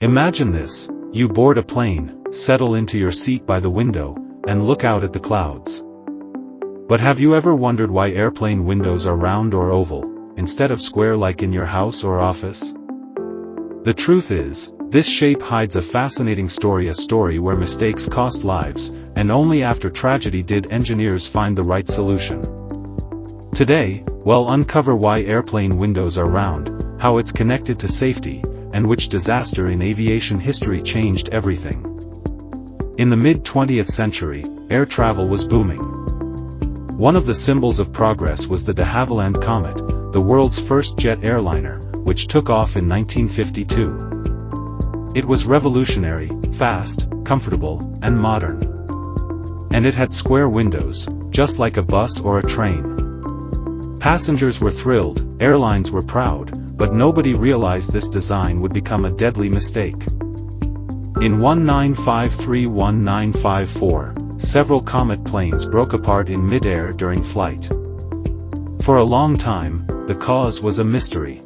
Imagine this: you board a plane, settle into your seat by the window, and look out at the clouds. But have you ever wondered why airplane windows are round or oval, instead of square like in your house or office? The truth is, this shape hides a fascinating story, a story where mistakes cost lives, and only after tragedy did engineers find the right solution. Today, we'll uncover why airplane windows are round, how it's connected to safety, and which disaster in aviation history changed everything. In the mid-20th century, air travel was booming. One of the symbols of progress was the de Havilland Comet, the world's first jet airliner, which took off in 1952. It was revolutionary, fast, comfortable, and modern. And it had square windows, just like a bus or a train. Passengers were thrilled, airlines were proud, but nobody realized this design would become a deadly mistake. In 1953-1954, several Comet planes broke apart in mid-air during flight. For a long time, the cause was a mystery.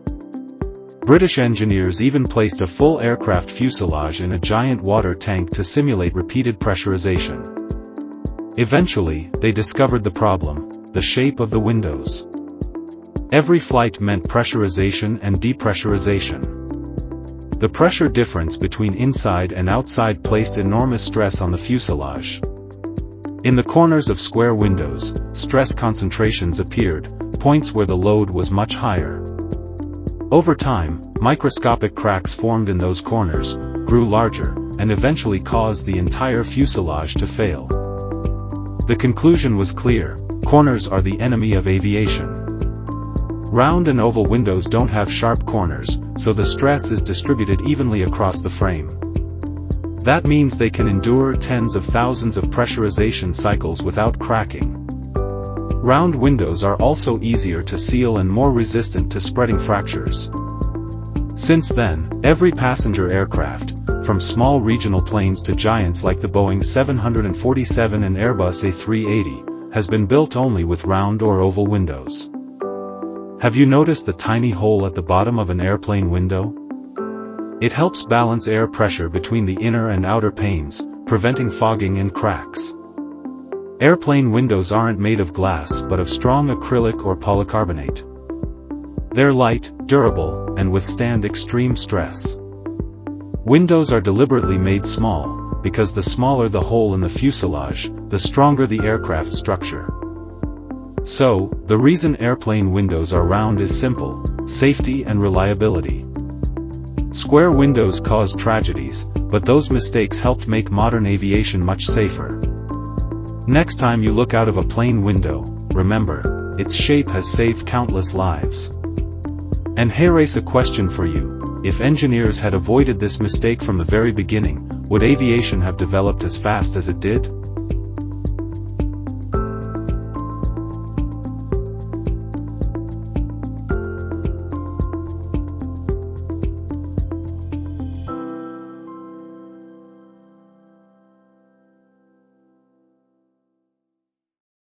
British engineers even placed a full aircraft fuselage in a giant water tank to simulate repeated pressurization. Eventually, they discovered the problem: the shape of the windows. Every flight meant pressurization and depressurization. The pressure difference between inside and outside placed enormous stress on the fuselage. In the corners of square windows, stress concentrations appeared, points where the load was much higher. Over time, microscopic cracks formed in those corners, grew larger, and eventually caused the entire fuselage to fail. The conclusion was clear: corners are the enemy of aviation. Round and oval windows don't have sharp corners, so the stress is distributed evenly across the frame. That means they can endure tens of thousands of pressurization cycles without cracking. Round windows are also easier to seal and more resistant to spreading fractures. Since then, every passenger aircraft, from small regional planes to giants like the Boeing 747 and Airbus A380, has been built only with round or oval windows. Have you noticed the tiny hole at the bottom of an airplane window? It helps balance air pressure between the inner and outer panes, preventing fogging and cracks. Airplane windows aren't made of glass but of strong acrylic or polycarbonate. They're light, durable, and withstand extreme stress. Windows are deliberately made small, because the smaller the hole in the fuselage, the stronger the aircraft structure. So, the reason airplane windows are round is simple: safety and reliability. Square windows caused tragedies, but those mistakes helped make modern aviation much safer. Next time you look out of a plane window, remember, its shape has saved countless lives. And here's a question for you: if engineers had avoided this mistake from the very beginning, would aviation have developed as fast as it did?